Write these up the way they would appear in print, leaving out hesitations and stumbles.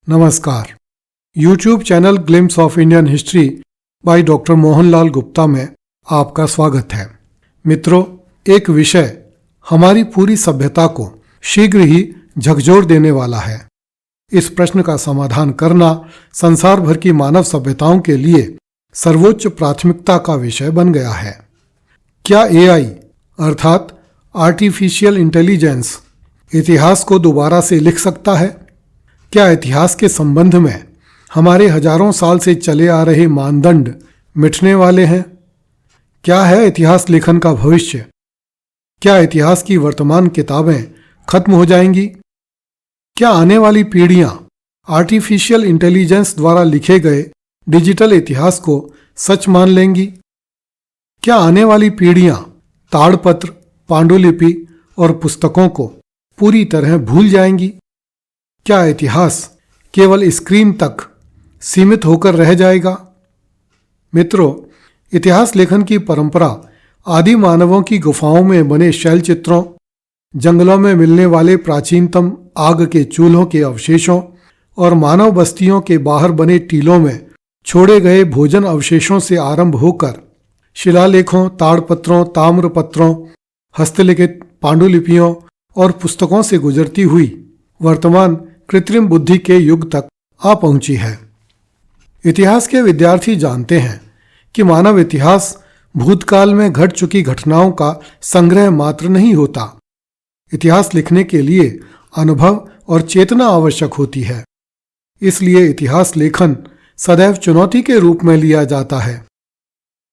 नमस्कार। YouTube channel glimpse of Indian history by doctor Mohanlal Gupta में आपका स्वागत है। मित्रों, एक विषय हमारी पूरी सभ्यता को शीघ्र ही झकझोर देने वाला है। इस प्रश्न का समाधान करना संसार भर की मानव सभ्यताओं के लिए सर्वोच्च प्राथमिकता का विषय बन गया है। क्या AI अर्थात आर्टिफिशियल इंटेलिजेंस इतिहास को दोबारा से लिख सकता है? क्या इतिहास के संबंध में हमारे हजारों साल से चले आ रहे मानदंड मिटने वाले हैं? क्या है इतिहास लेखन का भविष्य? क्या इतिहास की वर्तमान किताबें खत्म हो जाएंगी? क्या आने वाली पीढ़ियां आर्टिफिशियल इंटेलिजेंस द्वारा लिखे गए डिजिटल इतिहास को सच मान लेंगी? क्या आने वाली पीढ़ियां ताड़पत्र, पांडुलिपि और पुस्तकों को पूरी तरह भूल जाएंगी? क्या इतिहास केवल स्क्रीन तक सीमित होकर रह जाएगा? मित्रों, इतिहास लेखन की परंपरा आदि मानवों की गुफाओं में बने शैल चित्रों, जंगलों में मिलने वाले प्राचीनतम आग के चूल्हों के अवशेषों और मानव बस्तियों के बाहर बने टीलों में छोड़े गए भोजन अवशेषों से आरंभ होकर शिलालेखों, ताड़पत्रों, ताम्रपत्रों, हस्तलिखित पांडुलिपियों और पुस्तकों से गुजरती हुई वर्तमान कृत्रिम बुद्धि के युग तक आ पहुंची है। इतिहास के विद्यार्थी जानते हैं कि मानव इतिहास भूतकाल में घट चुकी घटनाओं का संग्रह मात्र नहीं होता। इतिहास लिखने के लिए अनुभव और चेतना आवश्यक होती है। इसलिए इतिहास लेखन सदैव चुनौती के रूप में लिया जाता है।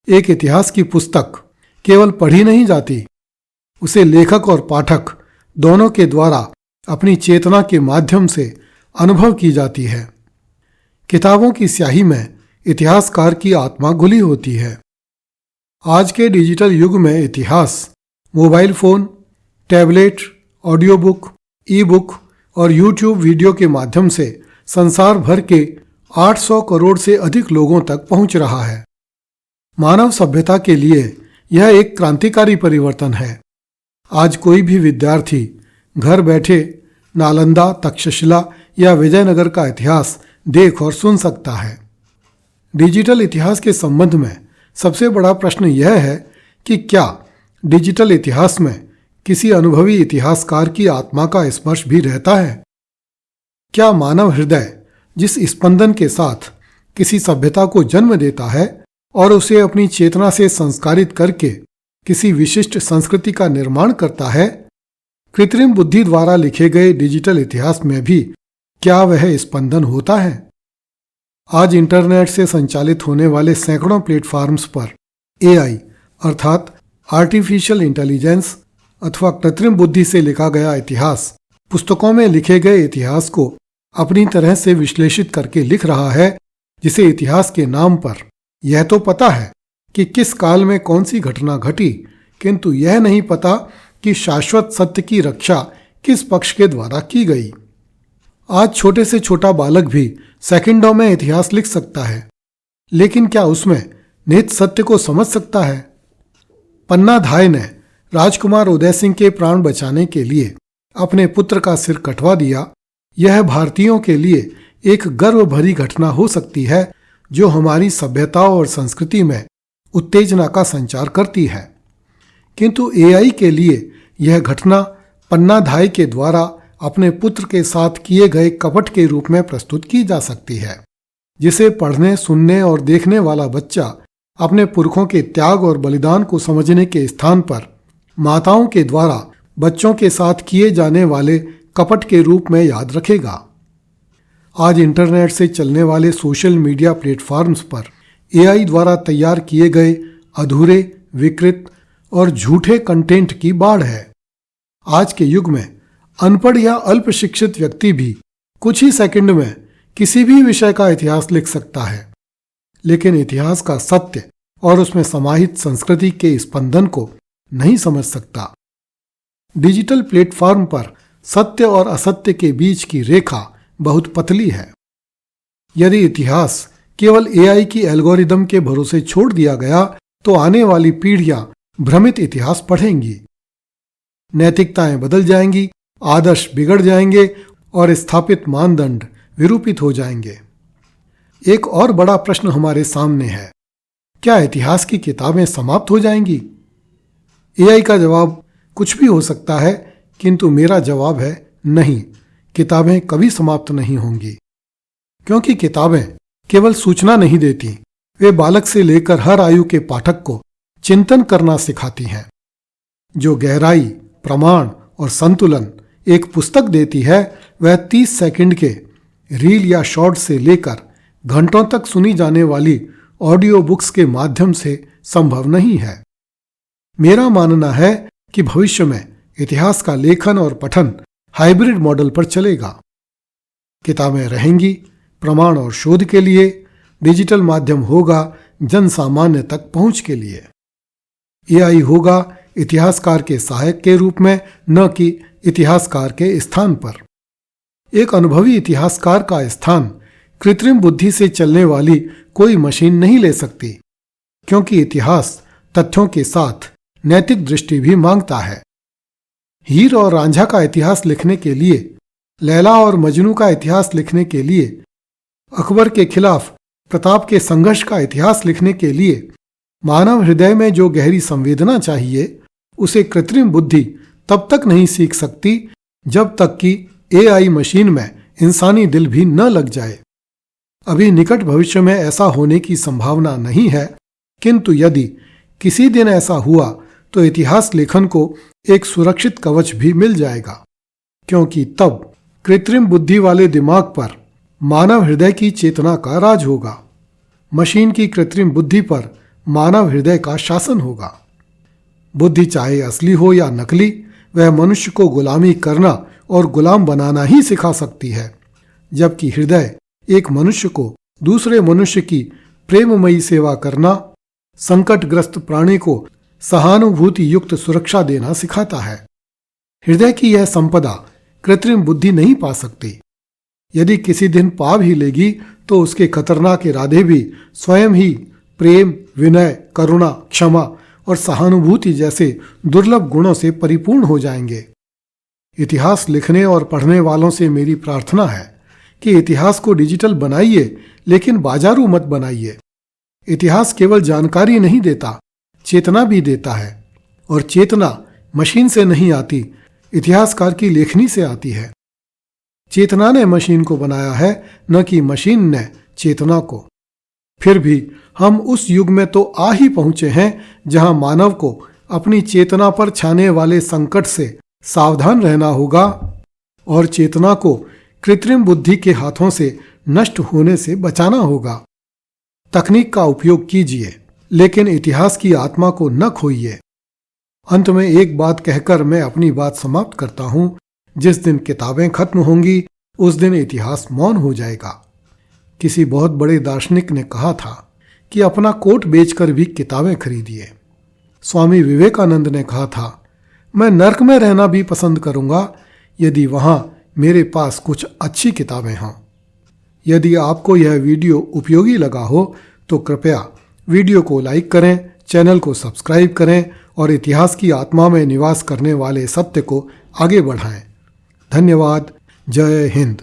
एक इतिहास की पुस्तक केवल पढ़ी नहीं जाती, उसे लेखक और पाठक दोनों के द्वारा अपनी चेतना के माध्यम से अनुभव की जाती है। किताबों की स्याही में इतिहासकार की आत्मा घुली होती है। आज के डिजिटल युग में इतिहास mobile phone, tablet, audio book, ई बुक और YouTube वीडियो के माध्यम से संसार भर के 800 करोड़ से अधिक लोगों तक पहुंच रहा है। मानव सभ्यता के लिए यह एक क्रांतिकारी परिवर्तन है। आज कोई भी विद्यार्थी घर बैठे नालंदा, तक्षशिला या विजयनगर का इतिहास देख और सुन सकता है। डिजिटल इतिहास के संबंध में सबसे बड़ा प्रश्न यह है कि क्या डिजिटल इतिहास में किसी अनुभवी इतिहासकार की आत्मा का स्पर्श भी रहता है? क्या मानव हृदय जिस स्पंदन के साथ किसी सभ्यता को जन्म देता है और उसे अपनी चेतना से संस्कारित करके किसी विशिष्ट संस्कृति का निर्माण करता है, कृत्रिम बुद्धि द्वारा लिखे गए डिजिटल इतिहास में भी क्या वह स्पंदन होता है? आज इंटरनेट से संचालित होने वाले सैकड़ों प्लेटफॉर्म्स पर AI अर्थात आर्टिफिशियल इंटेलिजेंस अथवा कृत्रिम बुद्धि से लिखा गया इतिहास पुस्तकों में लिखे गए इतिहास को अपनी तरह से विश्लेषित करके लिख रहा है, जिसे इतिहास के नाम पर यह तो पता है कि किस काल में कौन सी घटना घटी, किंतु यह नहीं पता कि शाश्वत सत्य की रक्षा किस पक्ष के द्वारा की गई। आज छोटे से छोटा बालक भी सेकंडों में इतिहास लिख सकता है, लेकिन क्या उसमें निहित सत्य को समझ सकता है? पन्ना धाय ने राजकुमार उदय सिंह के प्राण बचाने के लिए अपने पुत्र का सिर कटवा दिया। यह भारतीयों के लिए एक गर्व भरी घटना हो सकती है, जो हमारी सभ्यता और संस्कृति में उत्तेजना का संचार करती है। किंतु AI के लिए यह घटना पन्ना धाय के द्वारा अपने पुत्र के साथ किए गए कपट के रूप में प्रस्तुत की जा सकती है, जिसे पढ़ने, सुनने और देखने वाला बच्चा अपने पुरखों के त्याग और बलिदान को समझने के स्थान पर माताओं के द्वारा बच्चों के साथ किए जाने वाले कपट के रूप में याद रखेगा। आज इंटरनेट से चलने वाले सोशल मीडिया प्लेटफॉर्म्स पर AI द्वारा तैयार किए गए अधूरे, विकृत और झूठे कंटेंट की बाढ़ है। आज के युग में अनपढ़ या अल्प शिक्षित व्यक्ति भी कुछ ही सेकंड में किसी भी विषय का इतिहास लिख सकता है, लेकिन इतिहास का सत्य और उसमें समाहित संस्कृति के स्पंदन को नहीं समझ सकता। डिजिटल प्लेटफॉर्म पर सत्य और असत्य के बीच की रेखा बहुत पतली है। यदि इतिहास केवल AI की एल्गोरिदम के भरोसे छोड़ दिया गया तो आने वाली पीढ़ियां भ्रमित इतिहास पढ़ेंगी। नैतिकताएं बदल जाएंगी, आदर्श बिगड़ जाएंगे और स्थापित मानदंड विरूपित हो जाएंगे। एक और बड़ा प्रश्न हमारे सामने है, क्या इतिहास की किताबें समाप्त हो जाएंगी? एआई का जवाब कुछ भी हो सकता है, किंतु मेरा जवाब है नहीं, किताबें कभी समाप्त नहीं होंगी। क्योंकि किताबें केवल सूचना नहीं देती, वे बालक से लेकर हर आयु के पाठक को चिंतन करना सिखाती हैं। जो गहराई, प्रमाण और संतुलन एक पुस्तक देती है, वह 30 सेकंड के रील या शॉर्ट से लेकर घंटों तक सुनी जाने वाली ऑडियो बुक्स के माध्यम से संभव नहीं है। मेरा मानना है कि भविष्य में इतिहास का लेखन और पठन हाइब्रिड मॉडल पर चलेगा। किताबें रहेंगी प्रमाण और शोध के लिए, डिजिटल माध्यम होगा जन सामान्य तक पहुंच के लिए। एआई होगा इतिहासकार के सहायक के रूप में, न कि इतिहासकार के स्थान पर। एक अनुभवी इतिहासकार का स्थान कृत्रिम बुद्धि से चलने वाली कोई मशीन नहीं ले सकती, क्योंकि इतिहास तथ्यों के साथ नैतिक दृष्टि भी मांगता है। हीर और रांझा का इतिहास लिखने के लिए, लैला और मजनू का इतिहास लिखने के लिए, अकबर के खिलाफ प्रताप के संघर्ष का इतिहास लिखने के लिए मानव हृदय में जो गहरी संवेदना चाहिए, उसे कृत्रिम बुद्धि तब तक नहीं सीख सकती जब तक कि एआई मशीन में इंसानी दिल भी न लग जाए। अभी निकट भविष्य में ऐसा होने की संभावना नहीं है, किंतु यदि किसी दिन ऐसा हुआ तो इतिहास लेखन को एक सुरक्षित कवच भी मिल जाएगा, क्योंकि तब कृत्रिम बुद्धि वाले दिमाग पर मानव हृदय की चेतना का राज होगा। मशीन की कृत्रिम बुद्धि पर मानव हृदय का शासन होगा। बुद्धि चाहे असली हो या नकली, वह मनुष्य को गुलामी करना और गुलाम बनाना ही सिखा सकती है, जबकि हृदय एक मनुष्य को दूसरे मनुष्य की प्रेममयी सेवा करना, संकटग्रस्त प्राणी को सहानुभूति युक्त सुरक्षा देना सिखाता है। हृदय की यह संपदा कृत्रिम बुद्धि नहीं पा सकती। यदि किसी दिन पा भी लेगी तो उसके खतरनाक इरादे भी स्वयं ही प्रेम, विनय, करुणा, क्षमा और सहानुभूति जैसे दुर्लभ गुणों से परिपूर्ण हो जाएंगे। इतिहास लिखने और पढ़ने वालों से मेरी प्रार्थना है कि इतिहास को डिजिटल बनाइए, लेकिन बाजारू मत बनाइए। इतिहास केवल जानकारी नहीं देता, चेतना भी देता है, और चेतना मशीन से नहीं आती, इतिहासकार की लेखनी से आती है। चेतना ने मशीन को बनाया है, न कि मशीन ने चेतना को। फिर भी हम उस युग में तो आ ही पहुंचे हैं जहां मानव को अपनी चेतना पर छाने वाले संकट से सावधान रहना होगा और चेतना को कृत्रिम बुद्धि के हाथों से नष्ट होने से बचाना होगा। तकनीक का उपयोग कीजिए, लेकिन इतिहास की आत्मा को न खोइए। अंत में एक बात कहकर मैं अपनी बात समाप्त करता हूं। जिस दिन किताबें खत्म होंगी, उस दिन इतिहास मौन हो जाएगा। किसी बहुत बड़े दार्शनिक ने कहा था कि अपना कोट बेचकर भी किताबें खरीदिए। स्वामी विवेकानंद ने कहा था, मैं नर्क में रहना भी पसंद करूंगा यदि वहां मेरे पास कुछ अच्छी किताबें हों। यदि आपको यह वीडियो उपयोगी लगा हो तो कृपया वीडियो को लाइक करें, चैनल को सब्सक्राइब करें और इतिहास की आत्मा में निवास करने वाले सत्य को आगे बढ़ाएं। धन्यवाद। जय हिंद।